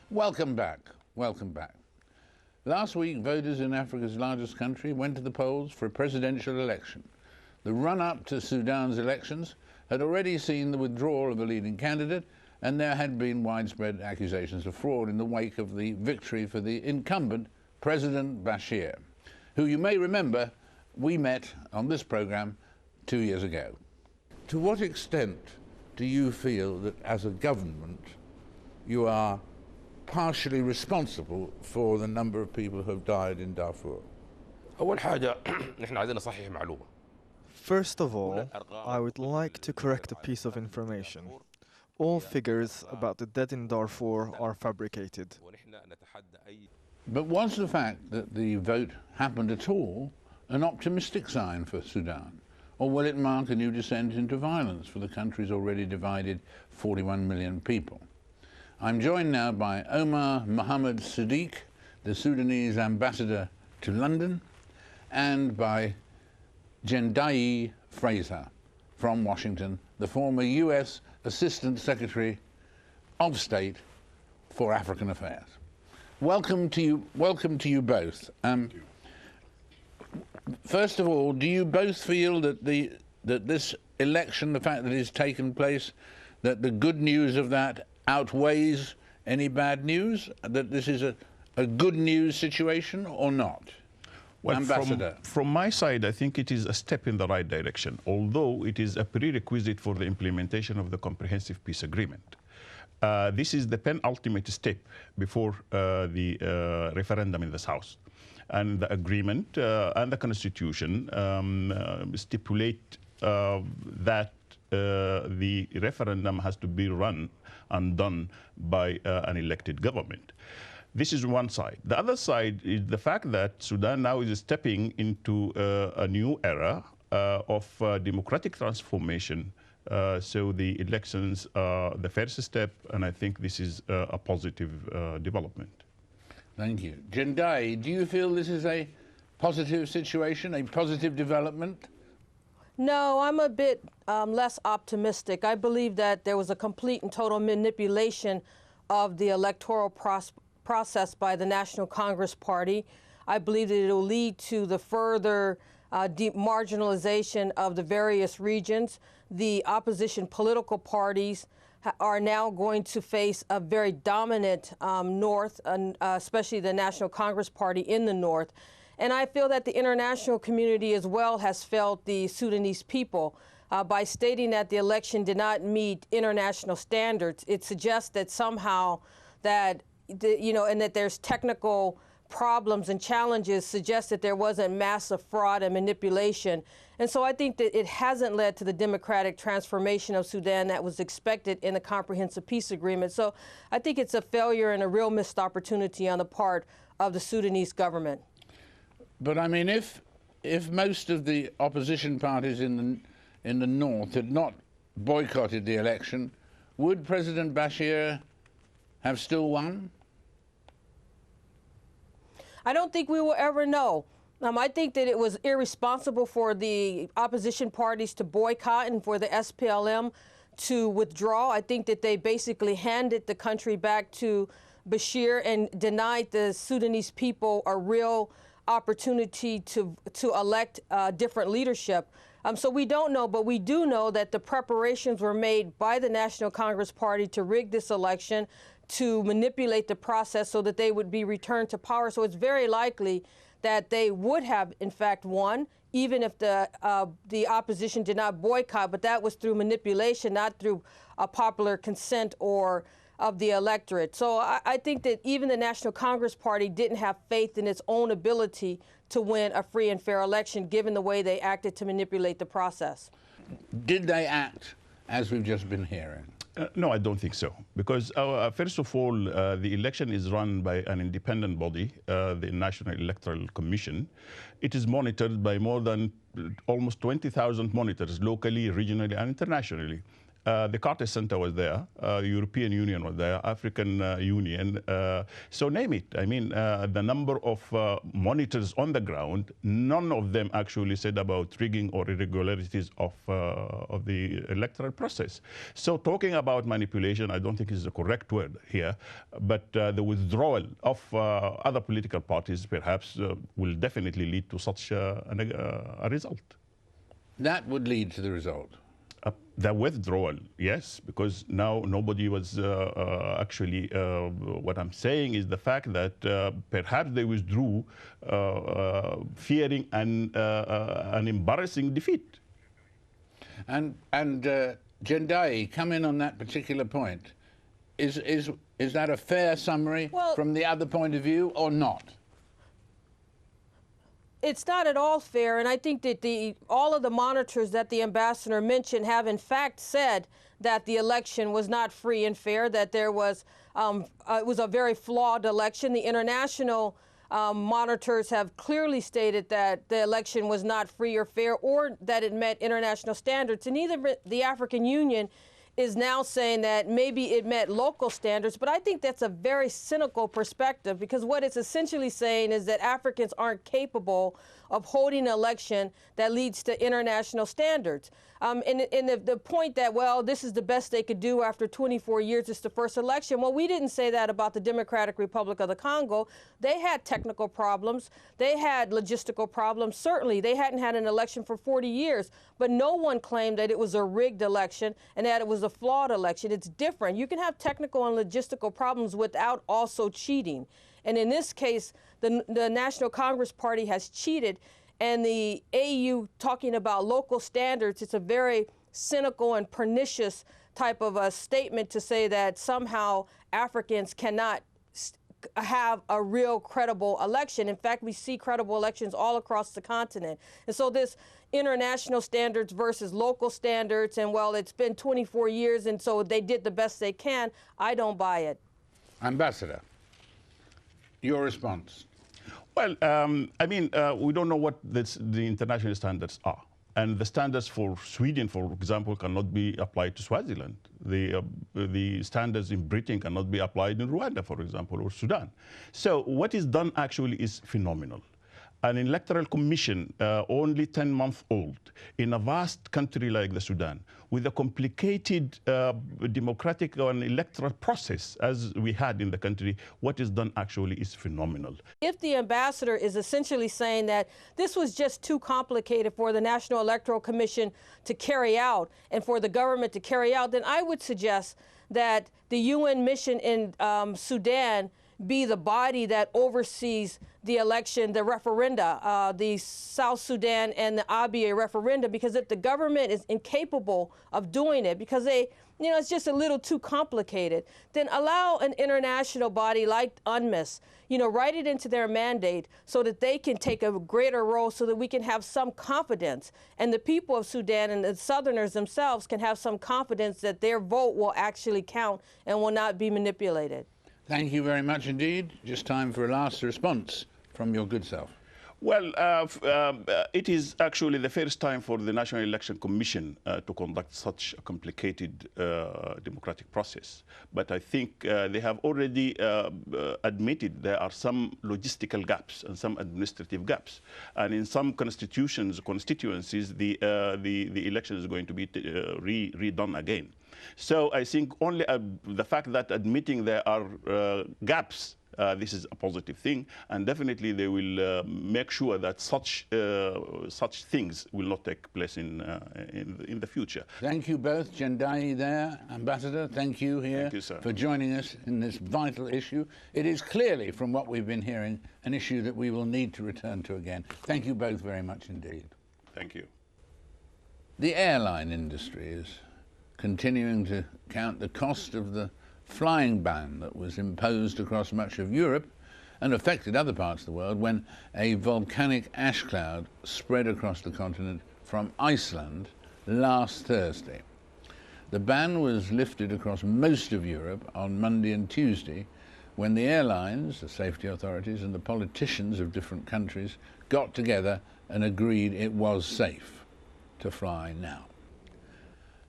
Welcome back. Welcome back. Last week, voters in Africa's largest country went to the polls for a presidential election. The run-up to Sudan's elections had already seen the withdrawal of a leading candidate, and there had been widespread accusations of fraud in the wake of the victory for the incumbent President Bashir, who you may remember we met on this program 2 years ago. To what extent do you feel that as a government you are partially responsible for the number of people who have died in Darfur? أول حاجة نحن عايزين نصحح معلومة. First of all, I would like to correct a piece of information. All figures about the dead in Darfur are fabricated. But was the fact that the vote happened at all an optimistic sign for Sudan? Or will it mark a new descent into violence for the country's already divided 41 million people? I'm joined now by Omar Muhammad Siddiq, the Sudanese ambassador to London, and by Jendayi Frazer from Washington, the former US Assistant Secretary of State for African Affairs. Welcome to you both. First of all, do you both feel that this election, the fact that it's taken place, that the good news of that outweighs any bad news, that this is a good news situation or not? Well, Ambassador. From my side, I think it is a step in the right direction, although it is a prerequisite for the implementation of the Comprehensive Peace Agreement. This is the penultimate step before the referendum in this House. And the agreement and the Constitution stipulate that the referendum has to be run and done by an elected government. This is one side. The other side is the fact that Sudan now is stepping into a new era of democratic transformation. So the elections are the first step, and I think this is a positive development. Thank you. Jendayi, do you feel this is a positive situation, a positive development? No, I'm a bit less optimistic. I believe that there was a complete and total manipulation of the electoral process by the National Congress Party. I believe that it will lead to the further marginalization of the various regions. The opposition political parties are now going to face a very dominant North, especially the National Congress Party in the North. And I feel that the international community as well has felt the Sudanese people by stating that the election did not meet international standards. It suggests that somehow that, and that there's technical problems and challenges suggest that there wasn't massive fraud and manipulation. And so I think that it hasn't led to the democratic transformation of Sudan that was expected in the Comprehensive Peace Agreement. So I think it's a failure and a real missed opportunity on the part of the Sudanese government. But I mean, if most of the opposition parties in the north had not boycotted the election, would President Bashir have still won? I don't think we will ever know. I think that it was irresponsible for the opposition parties to boycott and for the SPLM to withdraw. I think that they basically handed the country back to Bashir and denied the Sudanese people a real opportunity to elect different leadership. So we don't know, but we do know that the preparations were made by the National Congress Party to rig this election, to manipulate the process so that they would be returned to power. So it's very likely that they would have, in fact, won, even if the opposition did not boycott, but that was through manipulation, not through a popular consent or of the electorate. So I think that even the National Congress Party didn't have faith in its own ability to win a free and fair election, given the way they acted to manipulate the process. Did they act as we've just been hearing? No, I don't think so. Because first of all, the election is run by an independent body, the National Electoral Commission. It is monitored by more than almost 20,000 monitors, locally, regionally, and internationally. The Carter Center was there, the European Union was there, African Union, so name it. I mean, the number of monitors on the ground, none of them actually said about rigging or irregularities of the electoral process. So talking about manipulation, I don't think is the correct word here, but the withdrawal of other political parties perhaps will definitely lead to such a result. That would lead to the result. The withdrawal, yes, because now nobody was actually, what I'm saying is the fact that perhaps they withdrew fearing an embarrassing defeat. And Jendayi, come in on that particular point. Is that a fair summary from the other point of view or not? It's not at all fair, and I think that all of the monitors that the ambassador mentioned have in fact said that the election was not free and fair, that there was it was a very flawed election. The international monitors have clearly stated that the election was not free or fair, or that it met international standards. And even the African Union is now saying that maybe it met local standards, but I think that's a very cynical perspective, because what it's essentially saying is that Africans aren't capable of holding an election that leads to international standards. And the point that, well, this is the best they could do after 24 years, it's the first election. Well, we didn't say that about the Democratic Republic of the Congo. They had technical problems. They had logistical problems. Certainly, they hadn't had an election for 40 years, but no one claimed that it was a rigged election and that it was a flawed election. It's different. You can have technical and logistical problems without also cheating. And in this case, the National Congress Party has cheated, and the AU talking about local standards, it's a very cynical and pernicious type of a statement to say that somehow Africans cannot have a real credible election. In fact, we see credible elections all across the continent. And so this international standards versus local standards, and well, it's been 24 years, and so they did the best they can, I don't buy it. Ambassador, your response? Well, I mean, we don't know what the international standards are. And the standards for Sweden, for example, cannot be applied to Swaziland. The standards in Britain cannot be applied in Rwanda, for example, or Sudan. So what is done actually is phenomenal. An electoral commission, only 10 months old, in a vast country like the Sudan, with a complicated democratic and electoral process as we had in the country, what is done actually is phenomenal. If the ambassador is essentially saying that this was just too complicated for the National Electoral Commission to carry out and for the government to carry out, then I would suggest that the UN mission in Sudan be the body that oversees the election, the referenda, the South Sudan and the Abiy referenda, because if the government is incapable of doing it because they, you know, it's just a little too complicated, then allow an international body like UNMISS, you know, write it into their mandate so that they can take a greater role so that we can have some confidence. And the people of Sudan and the Southerners themselves can have some confidence that their vote will actually count and will not be manipulated. Thank you very much indeed. Just time for a last response from your good self. Well, it is actually the first time for the National Election Commission to conduct such a complicated democratic process. But I think they have already admitted there are some logistical gaps and some administrative gaps. And in some constituencies, the election is going to be redone again. So I think only the fact that admitting there are gaps, this is a positive thing, and definitely they will make sure that such things will not take place in the future. Thank you both, Jendayi there, Ambassador. Thank you here. Thank you, sir, for joining us in this vital issue. It is clearly, from what we've been hearing, an issue that we will need to return to again. Thank you both very much indeed. Thank you. The airline industry is continuing to count the cost of the flying ban that was imposed across much of Europe and affected other parts of the world when a volcanic ash cloud spread across the continent from Iceland last Thursday. The ban was lifted across most of Europe on Monday and Tuesday when the airlines, the safety authorities and the politicians of different countries got together and agreed it was safe to fly now.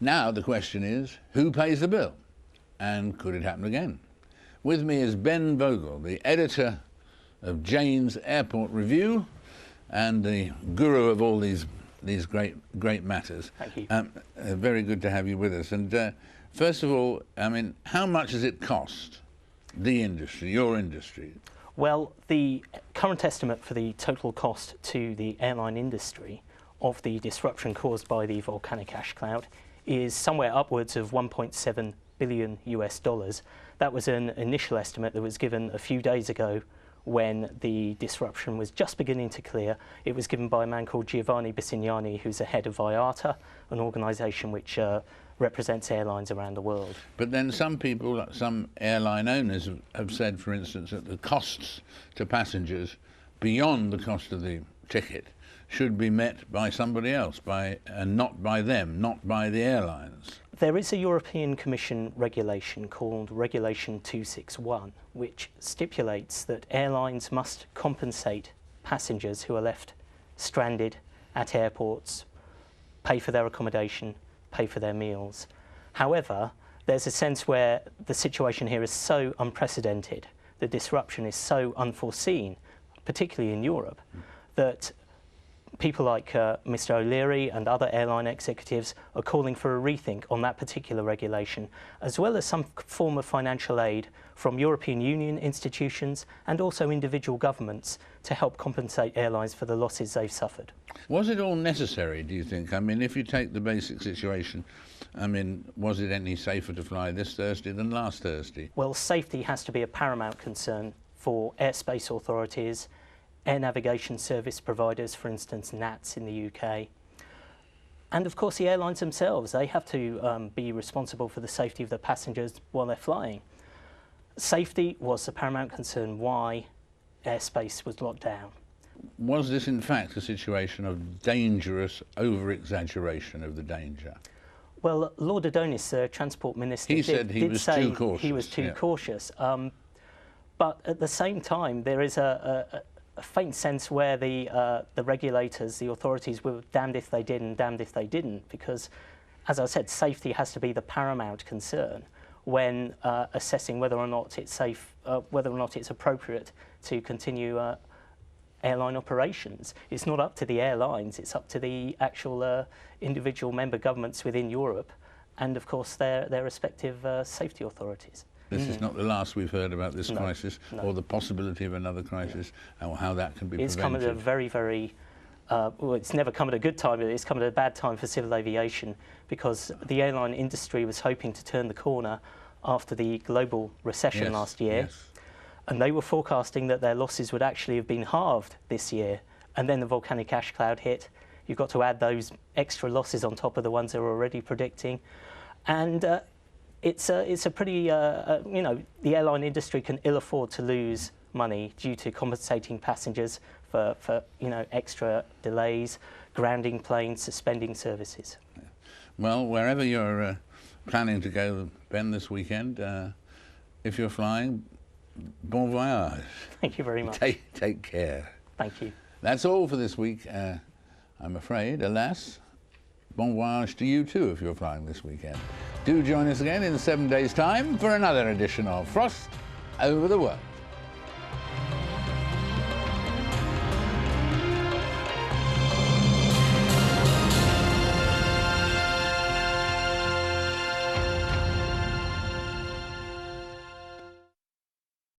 Now the question is, who pays the bill? And could it happen again? With me is Ben Vogel, the editor of Jane's Airport Review and the guru of all these great matters. Thank you. Very good to have you with us. And first of all, I mean, how much does it cost the industry, your industry? Well, the current estimate for the total cost to the airline industry of the disruption caused by the volcanic ash cloud is somewhere upwards of $1.7 billion US. That was an initial estimate that was given a few days ago when the disruption was just beginning to clear. It was given by a man called Giovanni Bisignani, who's the head of IATA, an organisation which represents airlines around the world. But then some people, some airline owners have said, for instance, that the costs to passengers beyond the cost of the ticket should be met by somebody else, and not by them, not by the airlines. There is a European Commission regulation called Regulation 261, which stipulates that airlines must compensate passengers who are left stranded at airports, pay for their accommodation, pay for their meals. However, there's a sense where the situation here is so unprecedented, the disruption is so unforeseen, particularly in Europe, that people like Mr. O'Leary and other airline executives are calling for a rethink on that particular regulation, as well as some form of financial aid from European Union institutions and also individual governments to help compensate airlines for the losses they've suffered. Was it all necessary, do you think? I mean, if you take the basic situation, I mean, was it any safer to fly this Thursday than last Thursday? Well, safety has to be a paramount concern for airspace authorities, air navigation service providers, for instance, NATS in the UK. And of course the airlines themselves, they have to be responsible for the safety of the passengers while they're flying. Safety was the paramount concern why airspace was locked down. Was this in fact a situation of dangerous over-exaggeration of the danger? Well, Lord Adonis, the Transport Minister, he said he was too cautious. He was too cautious. But at the same time, there is a faint sense where the regulators, the authorities, were damned if they did and damned if they didn't, because, as I said, safety has to be the paramount concern when assessing whether or not it's safe, whether or not it's appropriate to continue airline operations. It's not up to the airlines, it's up to the actual individual member governments within Europe and, of course, their respective safety authorities. This is not the last we've heard about this crisis, or the possibility of another crisis, or how that can be prevented. It's come at a very, very, well, it's never come at a good time, but it's come at a bad time for civil aviation, because the airline industry was hoping to turn the corner after the global recession last year, and they were forecasting that their losses would actually have been halved this year, and then the volcanic ash cloud hit. You've got to add those extra losses on top of the ones they're already predicting, and it's a pretty, you know, the airline industry can ill afford to lose money due to compensating passengers for you know, extra delays, grounding planes, suspending services. Well, wherever you're planning to go, Ben, this weekend, if you're flying, bon voyage. Thank you very much. Take care. Thank you. That's all for this week, I'm afraid, alas. Bon voyage to you too if you're flying this weekend. Do join us again in 7 days' time for another edition of Frost Over the World.